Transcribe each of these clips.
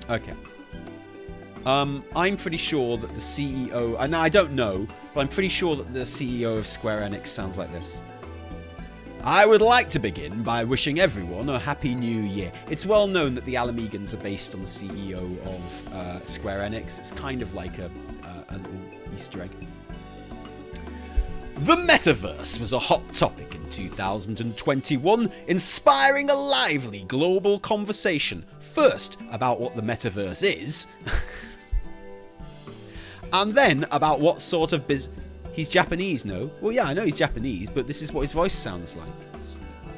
Okay. I'm pretty sure that the CEO... And I don't know, but I'm pretty sure that the CEO of Square Enix sounds like this. I would like to begin by wishing everyone a happy new year. It's well known that the Alamegans are based on the CEO of Square Enix. It's kind of like a little Easter egg. The Metaverse was a hot topic in 2021, inspiring a lively global conversation. First, about what the Metaverse is, and then about what sort of He's Japanese, no? Well, yeah, I know he's Japanese, but this is what his voice sounds like.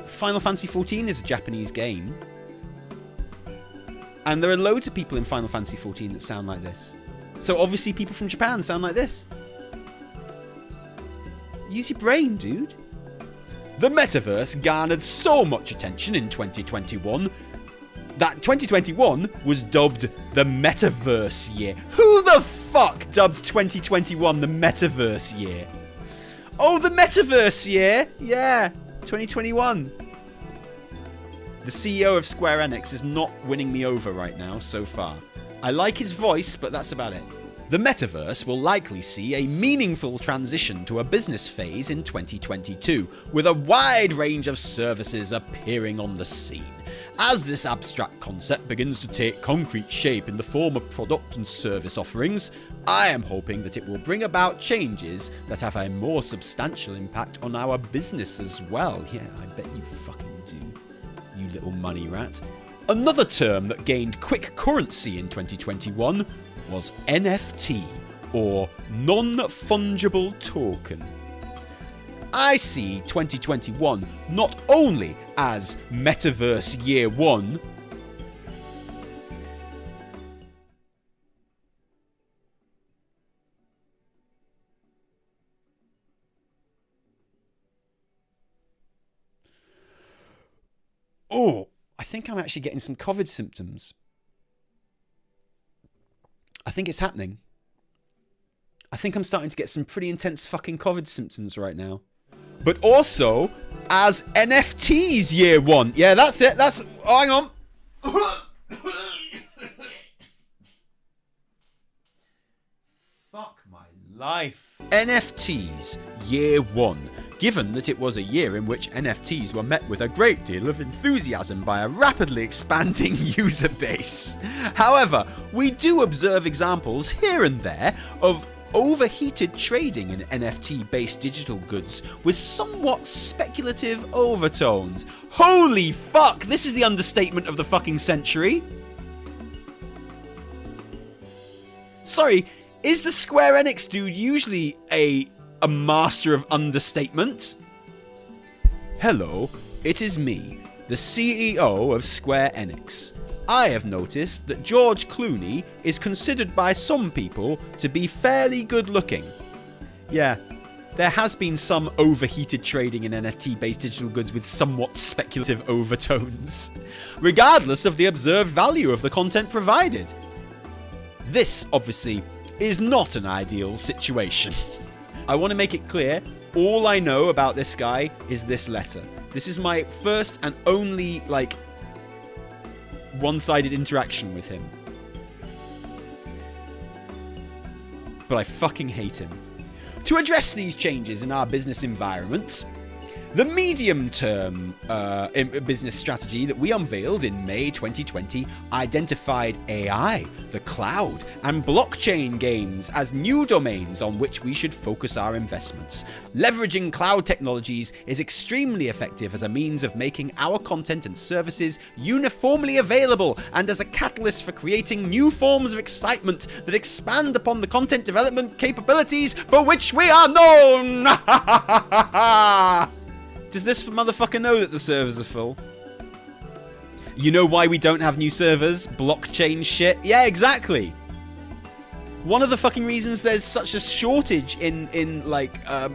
Final Fantasy XIV is a Japanese game. And there are loads of people in Final Fantasy XIV that sound like this. So obviously people from Japan sound like this. Use your brain, dude. The Metaverse garnered so much attention in 2021 that 2021 was dubbed the Metaverse year. Who the fuck dubbed 2021 the Metaverse year? Oh, the Metaverse year? Yeah, 2021. The CEO of Square Enix is not winning me over right now so far. I like his voice, but that's about it. The Metaverse will likely see a meaningful transition to a business phase in 2022, with a wide range of services appearing on the scene. As this abstract concept begins to take concrete shape in the form of product and service offerings, I am hoping that it will bring about changes that have a more substantial impact on our business as well. Yeah, I bet you fucking do, you little money rat. Another term that gained quick currency in 2021 was NFT, or non-fungible token. I see 2021 not only as Metaverse Year 1, oh, I think I'm actually getting some COVID symptoms. I think it's happening. I think I'm starting to get some pretty intense fucking COVID symptoms right now. But also, as NFTs Year 1. Yeah, that's it. That's... Oh, hang on. Fuck my life. NFTs Year 1. Given that it was a year in which NFTs were met with a great deal of enthusiasm by a rapidly expanding user base. However, we do observe examples here and there of overheated trading in NFT-based digital goods with somewhat speculative overtones. Holy fuck, this is the understatement of the fucking century. Sorry, is the Square Enix dude usually a master of understatement? Hello, it is me, the CEO of Square Enix. I have noticed that George Clooney is considered by some people to be fairly good looking. Yeah, there has been some overheated trading in NFT-based digital goods with somewhat speculative overtones, regardless of the observed value of the content provided. This, obviously, is not an ideal situation. I want to make it clear, all I know about this guy is this letter. This is my first and only, one-sided interaction with him. But I fucking hate him. To address these changes in our business environment, the medium-term business strategy that we unveiled in May 2020 identified AI, the cloud, and blockchain games as new domains on which we should focus our investments. Leveraging cloud technologies is extremely effective as a means of making our content and services uniformly available and as a catalyst for creating new forms of excitement that expand upon the content development capabilities for which we are known. Does this motherfucker know that the servers are full? You know why we don't have new servers? Blockchain shit? Yeah, exactly. One of the fucking reasons there's such a shortage in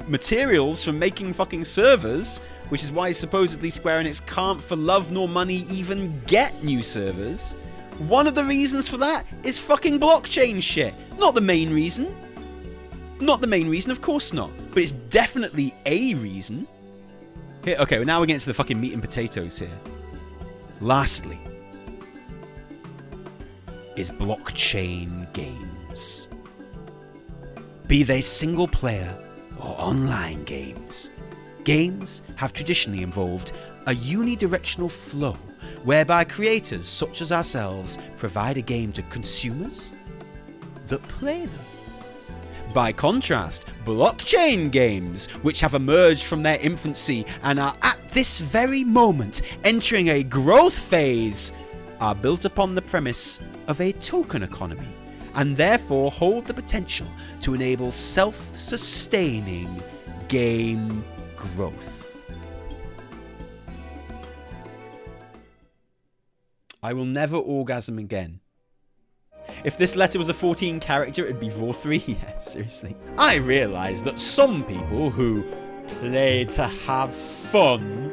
materials for making fucking servers, which is why supposedly Square Enix can't for love nor money even get new servers. One of the reasons for that is fucking blockchain shit. Not the main reason. Not the main reason, of course not. But it's definitely a reason. Here, okay, well now we're getting to the fucking meat and potatoes here. Lastly, is blockchain games. Be they single player or online games, games have traditionally involved a unidirectional flow whereby creators such as ourselves provide a game to consumers that play them. By contrast, blockchain games, which have emerged from their infancy and are at this very moment entering a growth phase, are built upon the premise of a token economy and therefore hold the potential to enable self-sustaining game growth. I will never orgasm again. If this letter was a 14 character, it'd be Vor3. Yeah, seriously. I realise that some people who play to have fun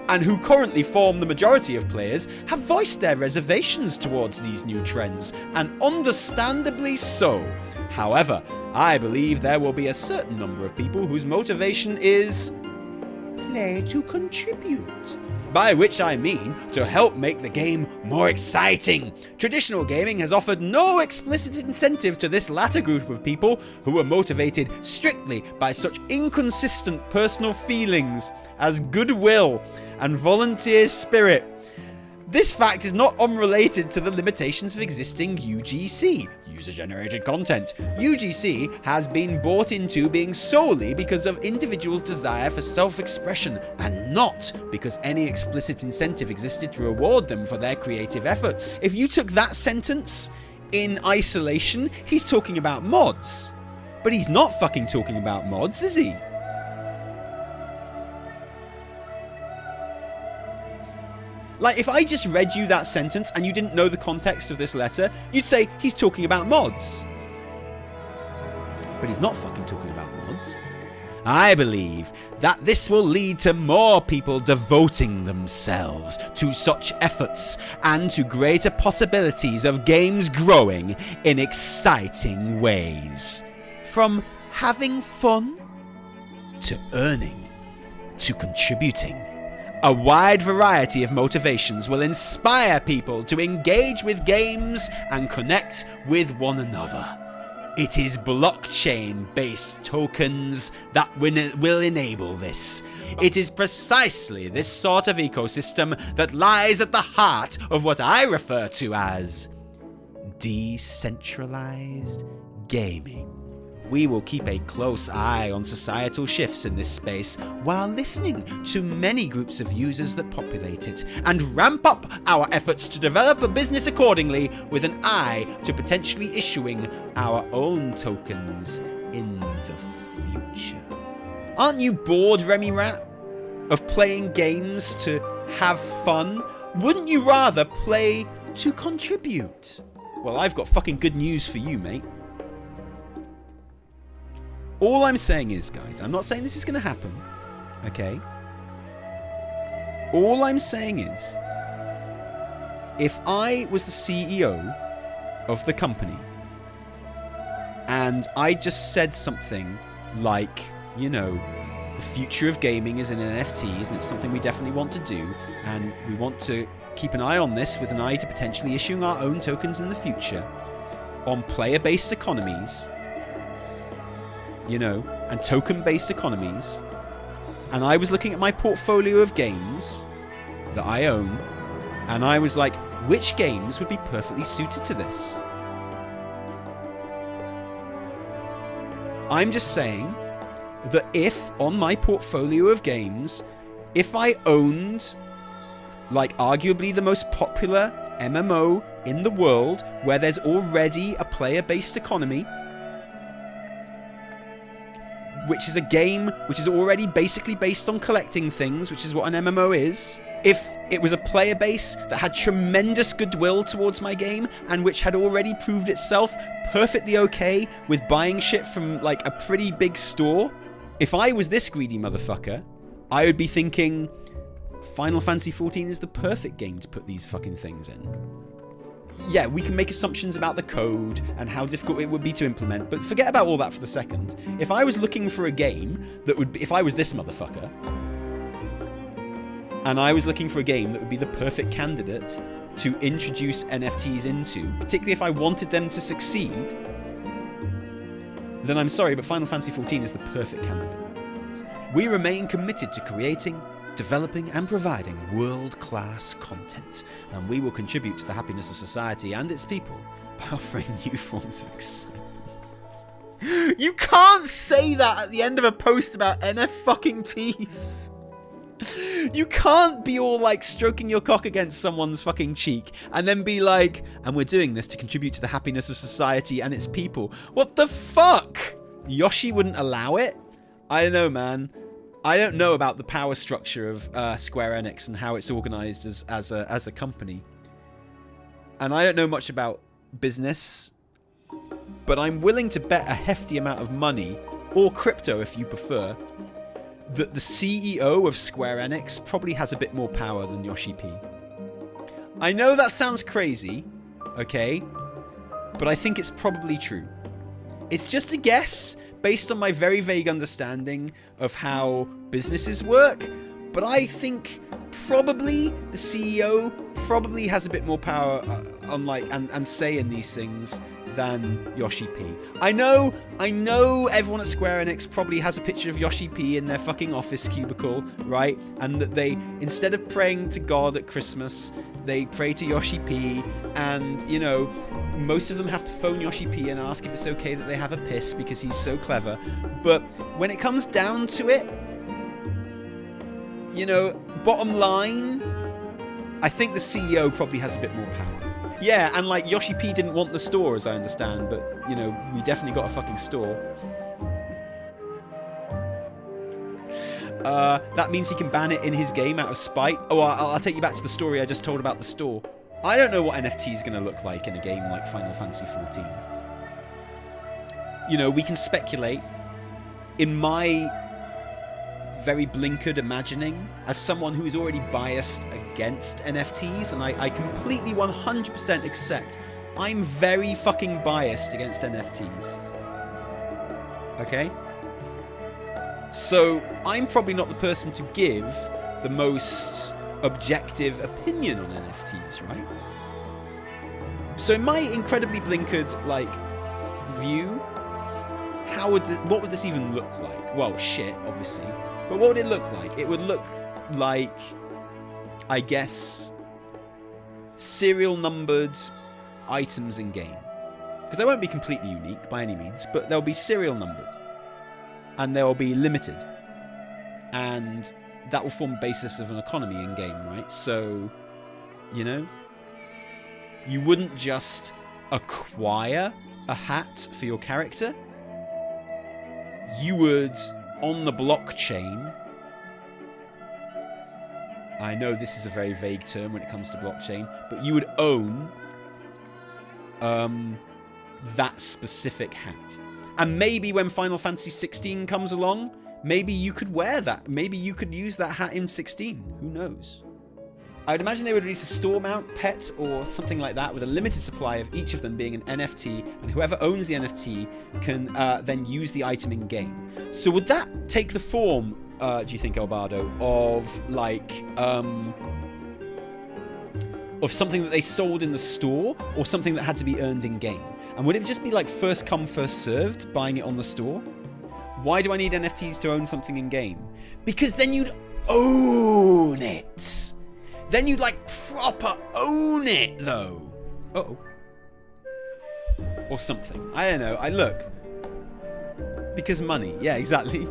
and who currently form the majority of players have voiced their reservations towards these new trends, and understandably so. However, I believe there will be a certain number of people whose motivation is play to contribute. By which I mean to help make the game more exciting. Traditional gaming has offered no explicit incentive to this latter group of people who are motivated strictly by such inconsistent personal feelings as goodwill and volunteer spirit. This fact is not unrelated to the limitations of existing UGC, user-generated content. UGC has been bought into being solely because of individuals' desire for self-expression and not because any explicit incentive existed to reward them for their creative efforts. If you took that sentence in isolation, he's talking about mods. But he's not fucking talking about mods, is he? Like, if I just read you that sentence and you didn't know the context of this letter, you'd say he's talking about mods. But he's not fucking talking about mods. I believe that this will lead to more people devoting themselves to such efforts and to greater possibilities of games growing in exciting ways. From having fun to earning to contributing. A wide variety of motivations will inspire people to engage with games and connect with one another. It is blockchain-based tokens that will enable this. It is precisely this sort of ecosystem that lies at the heart of what I refer to as decentralized gaming. We will keep a close eye on societal shifts in this space while listening to many groups of users that populate it and ramp up our efforts to develop a business accordingly with an eye to potentially issuing our own tokens in the future. Aren't you bored, Remy Rat, of playing games to have fun? Wouldn't you rather play to contribute? Well, I've got fucking good news for you, mate. All I'm saying is, guys, I'm not saying this is going to happen, okay? All I'm saying is, if I was the CEO of the company and I just said something like, you know, the future of gaming is in NFTs and it's something we definitely want to do and we want to keep an eye on this with an eye to potentially issuing our own tokens in the future on player-based economies, you know, and token-based economies, and I was looking at my portfolio of games that I own, and I was like, which games would be perfectly suited to this? I'm just saying that if, on my portfolio of games, if I owned, like, arguably the most popular MMO in the world, where there's already a player-based economy, which is a game which is already basically based on collecting things, which is what an MMO is. If it was a player base that had tremendous goodwill towards my game and which had already proved itself perfectly okay with buying shit from, like, a pretty big store, if I was this greedy motherfucker, I would be thinking Final Fantasy XIV is the perfect game to put these fucking things in. Yeah, we can make assumptions about the code and how difficult it would be to implement, but forget about all that for the second. If I was looking for a game that would be, if I was this motherfucker, and I was looking for a game that would be the perfect candidate to introduce NFTs into, particularly if I wanted them to succeed, then I'm sorry, but Final Fantasy XIV is the perfect candidate. We remain committed to creating, developing and providing world-class content, and we will contribute to the happiness of society and its people by offering new forms of excitement. You can't say that at the end of a post about NFTs. You can't be all like stroking your cock against someone's fucking cheek and then be like, and we're doing this to contribute to the happiness of society and its people. What the fuck? Yoshi wouldn't allow it? I don't know, man. I don't know about the power structure of Square Enix and how it's organized as a company. And I don't know much about business, but I'm willing to bet a hefty amount of money, or crypto if you prefer, that the CEO of Square Enix probably has a bit more power than Yoshi P. I know that sounds crazy, okay? But I think it's probably true. It's just a guess based on my very vague understanding of how businesses work, but I think probably the CEO probably has a bit more power on like and say in these things than Yoshi P. I know everyone at Square Enix probably has a picture of Yoshi P in their fucking office cubicle, right? And that they, instead of praying to God at Christmas, they pray to Yoshi P, and, you know, most of them have to phone Yoshi P and ask if it's okay that they have a piss because he's so clever. But when it comes down to it, you know, bottom line, I think the CEO probably has a bit more power. Yeah, and like Yoshi P didn't want the store, as I understand, but, you know, we definitely got a fucking store. That means he can ban it in his game out of spite. Oh, I'll take you back to the story I just told about the store. I don't know what NFT is going to look like in a game like Final Fantasy XIV. You know, we can speculate. In my very blinkered imagining, as someone who is already biased against NFTs, and I completely 100% accept, I'm very fucking biased against NFTs. Okay? So, I'm probably not the person to give the most objective opinion on NFTs, right? So in my incredibly blinkered, like, view, what would this even look like? Well, shit, obviously. But what would it look like? It would look like, I guess, serial numbered items in game. Because they won't be completely unique by any means, but they'll be serial numbered. And they'll be limited. And that will form the basis of an economy in game, right? So, you know, you wouldn't just acquire a hat for your character. You would, on the blockchain, I know this is a very vague term when it comes to blockchain, but you would own that specific hat. And maybe when Final Fantasy XVI comes along, maybe you could wear that. Maybe you could use that hat in 16. Who knows? I'd imagine they would release a store mount, pet, or something like that with a limited supply of each of them being an NFT, and whoever owns the NFT can then use the item in game. So would that take the form, do you think, Elbardo, of like of something that they sold in the store, or something that had to be earned in game? And would it just be like first come, first served, buying it on the store? Why do I need NFTs to own something in game? Because then you'd own it. Then you'd like proper own it though. Uh-oh. Or something. I don't know. Look. Because money. Yeah, exactly.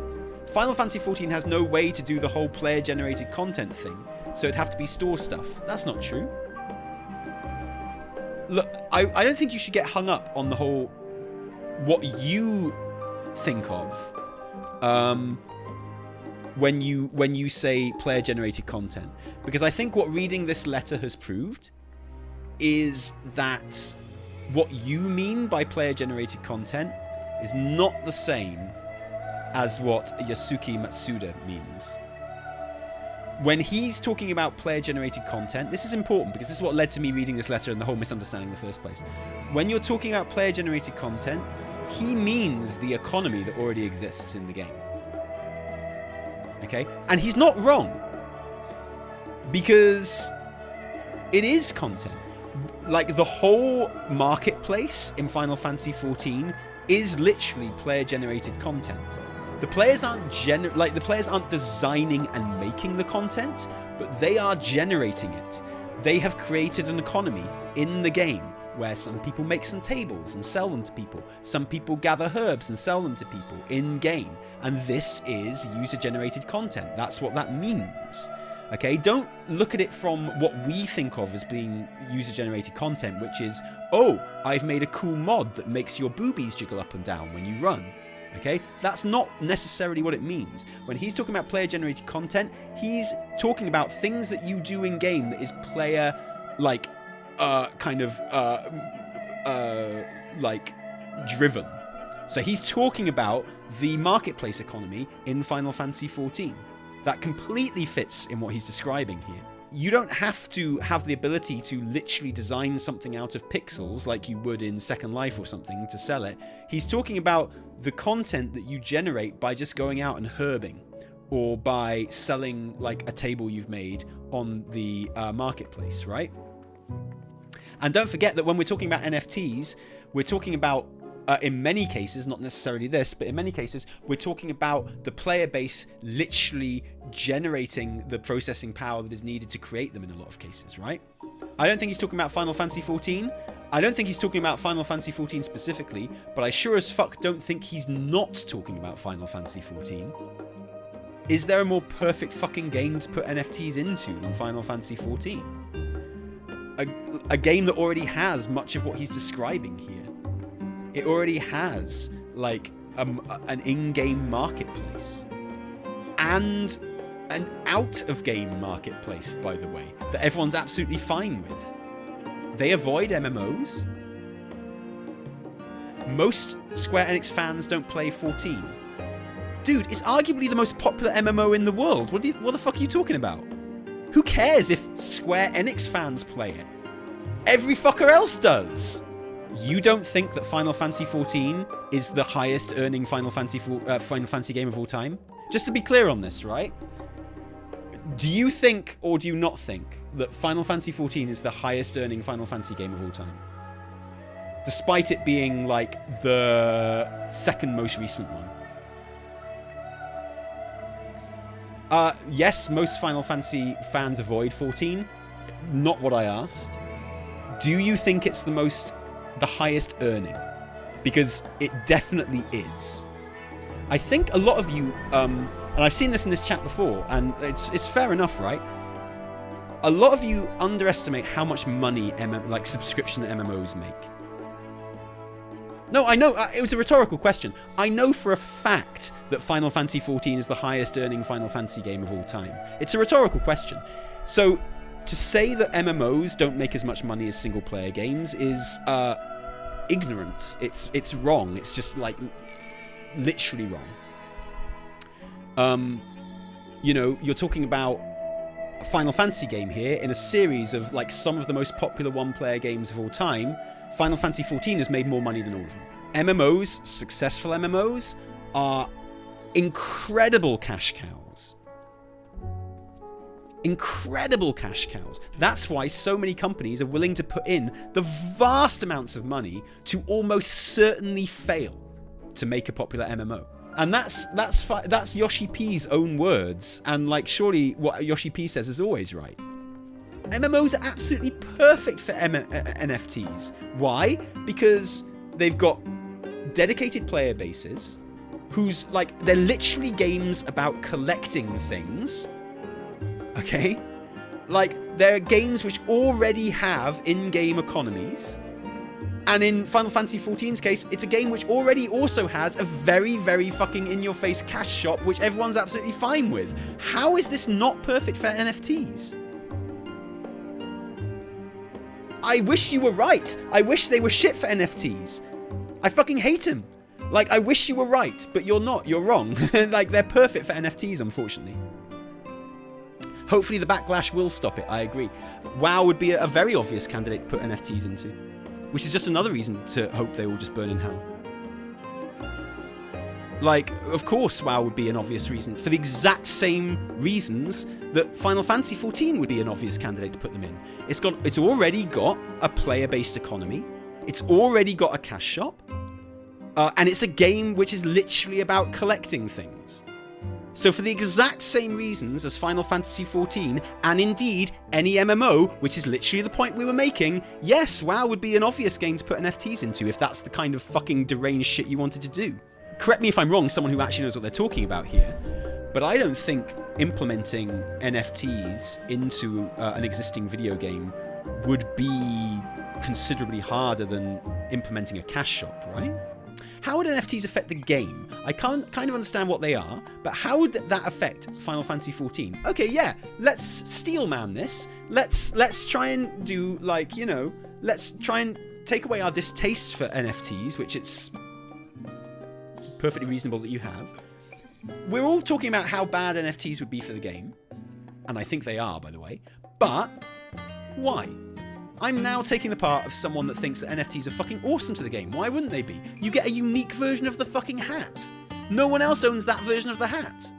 Final Fantasy XIV has no way to do the whole player generated content thing. So it'd have to be store stuff. That's not true. Look, I don't think you should get hung up on the whole what you think of when you say player generated content, because I think what reading this letter has proved is that what you mean by player generated content is not the same as what Yosuke Matsuda means. When he's talking about player-generated content, this is important because this is what led to me reading this letter and the whole misunderstanding in the first place. When you're talking about player-generated content, he means the economy that already exists in the game. Okay? And he's not wrong. Because It is content. Like, the whole marketplace in Final Fantasy XIV is literally player-generated content. The players aren't designing and making the content, but they are generating it. They have created an economy in the game where some people make some tables and sell them to people. Some people gather herbs and sell them to people in-game. And this is user-generated content. That's what that means. Okay, don't look at it from what we think of as being user-generated content, which is, oh, I've made a cool mod that makes your boobies jiggle up and down when you run. Okay, that's not necessarily what it means. When he's talking about player-generated content, he's talking about things that you do in-game that is player, like, driven. So he's talking about the marketplace economy in Final Fantasy XIV. That completely fits in what he's describing here. You don't have to have the ability to literally design something out of pixels like you would in Second Life or something to sell it. He's talking about the content that you generate by just going out and herbing, or by selling like a table you've made on the marketplace, right? And don't forget that when we're talking about NFTs, we're talking about, in many cases, not necessarily this, but in many cases, we're talking about the player base literally generating the processing power that is needed to create them in a lot of cases, right? I don't think he's talking about Final Fantasy XIV. I don't think he's talking about Final Fantasy XIV specifically, but I sure as fuck don't think he's not talking about Final Fantasy XIV. Is there a more perfect fucking game to put NFTs into than Final Fantasy XIV? A game that already has much of what he's describing here. It already has, like, an in-game marketplace. And an out-of-game marketplace, by the way, that everyone's absolutely fine with. They avoid MMOs. Most Square Enix fans don't play 14. Dude, it's arguably the most popular MMO in the world. What the fuck are you talking about? Who cares if Square Enix fans play it? Every fucker else does. You don't think that Final Fantasy XIV is the highest earning Final Fantasy game of all time? Just to be clear on this, right? Do you think, or do you not think, that Final Fantasy XIV is the highest earning Final Fantasy game of all time? Despite it being, like, the second most recent one. Yes, most Final Fantasy fans avoid 14. Not what I asked. Do you think it's the highest earning? Because it definitely is. I think a lot of you, and I've seen this in this chat before, and it's fair enough, right? A lot of you underestimate how much money subscription MMOs make. No, I know, it was a rhetorical question. I know for a fact that Final Fantasy XIV is the highest earning Final Fantasy game of all time. It's a rhetorical question. So, to say that MMOs don't make as much money as single player games is ignorant. It's wrong. It's just, like, literally wrong. You know, you're talking about a Final Fantasy game here in a series of, like, some of the most popular one-player games of all time. Final Fantasy XIV has made more money than all of them. MMOs, successful MMOs, are incredible cash cows. Incredible cash cows. That's why so many companies are willing to put in the vast amounts of money to almost certainly fail to make a popular MMO. And that's Yoshi P's own words, and, like, surely what Yoshi P says is always right. MMOs are absolutely perfect for NFTs. Why? Because they've got dedicated player bases whose, like, they're literally games about collecting things. Okay? Like, they're games which already have in-game economies. And in Final Fantasy XIV's case, it's a game which already also has a very, very fucking in-your-face cash shop, which everyone's absolutely fine with. How is this not perfect for NFTs? I wish you were right. I wish they were shit for NFTs. I fucking hate them. Like, I wish you were right, but you're not. You're wrong. Like, they're perfect for NFTs, unfortunately. Hopefully the backlash will stop it, I agree. WoW would be a very obvious candidate to put NFTs into, which is just another reason to hope they all just burn in hell. Like, of course WoW would be an obvious reason, for the exact same reasons that Final Fantasy XIV would be an obvious candidate to put them in. It's already got a player-based economy. It's already got a cash shop. And it's a game which is literally about collecting things. So for the exact same reasons as Final Fantasy XIV, and indeed any MMO, which is literally the point we were making, yes, WoW would be an obvious game to put NFTs into if that's the kind of fucking deranged shit you wanted to do. Correct me if I'm wrong, someone who actually knows what they're talking about here, but I don't think implementing NFTs into an existing video game would be considerably harder than implementing a cash shop, right? How would NFTs affect the game? I can't kind of understand what they are, but how would that affect Final Fantasy XIV? Okay, yeah, let's steelman this. Let's try and do, like, you know, let's try and take away our distaste for NFTs, which it's perfectly reasonable that you have. We're all talking about how bad NFTs would be for the game, and I think they are, by the way, but why? I'm now taking the part of someone that thinks that NFTs are fucking awesome to the game. Why wouldn't they be? You get a unique version of the fucking hat. No one else owns that version of the hat.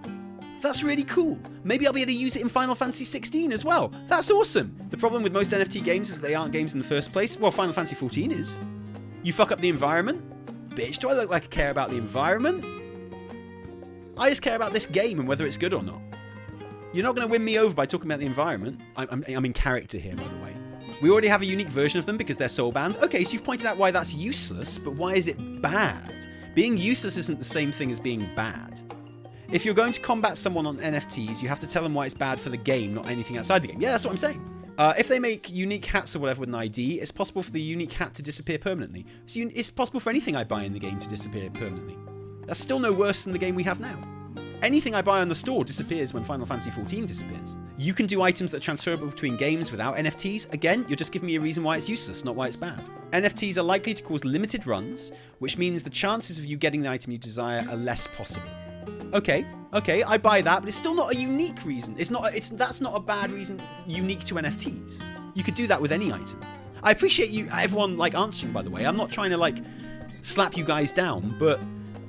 That's really cool. Maybe I'll be able to use it in Final Fantasy XVI as well. That's awesome. The problem with most NFT games is that they aren't games in the first place. Well, Final Fantasy XIV is. You fuck up the environment? Bitch, do I look like I care about the environment? I just care about this game and whether it's good or not. You're not going to win me over by talking about the environment. I'm in character here, by the way. We already have a unique version of them because they're soul bound. Okay, so you've pointed out why that's useless, but why is it bad? Being useless isn't the same thing as being bad. If you're going to combat someone on NFTs, you have to tell them why it's bad for the game, not anything outside the game. Yeah, that's what I'm saying. If they make unique hats or whatever with an ID, it's possible for the unique hat to disappear permanently. So it's possible for anything I buy in the game to disappear permanently. That's still no worse than the game we have now. Anything I buy on the store disappears when Final Fantasy XIV disappears. You can do items that are transferable between games without NFTs. Again, you're just giving me a reason why it's useless, not why it's bad. NFTs are likely to cause limited runs, which means the chances of you getting the item you desire are less possible. Okay, I buy that, but it's still not a unique reason. That's not a bad reason unique to NFTs. You could do that with any item. I appreciate everyone like answering, by the way. I'm not trying to like slap you guys down, but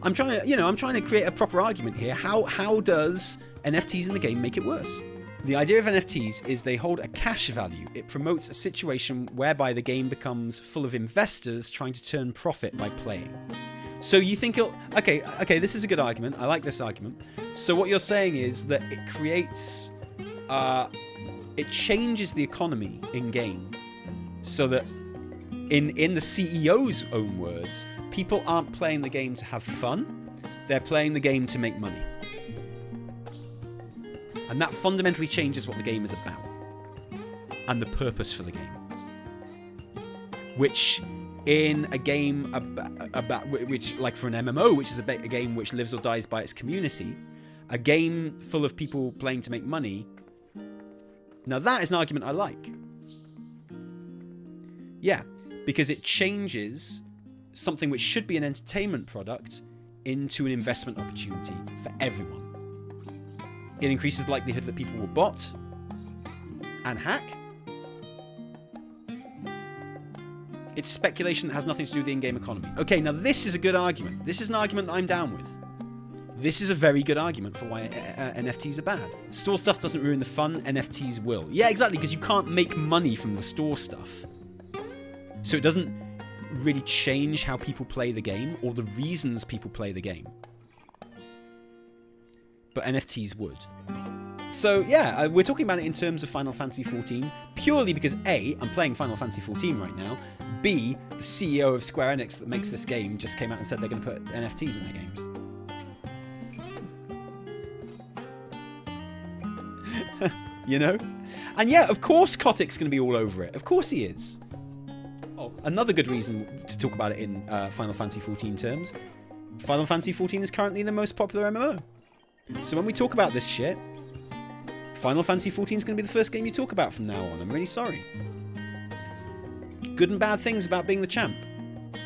I'm trying to create a proper argument here. How does NFTs in the game make it worse? The idea of NFTs is they hold a cash value. It promotes a situation whereby the game becomes full of investors trying to turn profit by playing. So you think okay, this is a good argument. I like this argument. So what you're saying is that it creates, it changes the economy in game so that in the CEO's own words, people aren't playing the game to have fun, they're playing the game to make money. And that fundamentally changes what the game is about. And the purpose for the game. Which, in a game which, like for an MMO, which is a game which lives or dies by its community, a game full of people playing to make money, now that is an argument I like. Yeah, because it changes something which should be an entertainment product into an investment opportunity for everyone. It increases the likelihood that people will bot and hack. It's speculation that has nothing to do with the in-game economy. Okay, now this is a good argument. This is an argument that I'm down with. This is a very good argument for why NFTs are bad. Store stuff doesn't ruin the fun, NFTs will. Yeah, exactly, because you can't make money from the store stuff. So it doesn't really change how people play the game or the reasons people play the game. But NFTs would. So yeah, we're talking about it in terms of Final Fantasy XIV purely because A, I'm playing Final Fantasy XIV right now. B, the CEO of Square Enix that makes this game just came out and said they're going to put NFTs in their games. You know? And yeah, of course Kotick's going to be all over it. Of course he is. Oh, another good reason to talk about it in Final Fantasy XIV terms. Final Fantasy XIV is currently the most popular MMO. So when we talk about this shit, Final Fantasy XIV is going to be the first game you talk about from now on. I'm really sorry. Good and bad things about being the champ.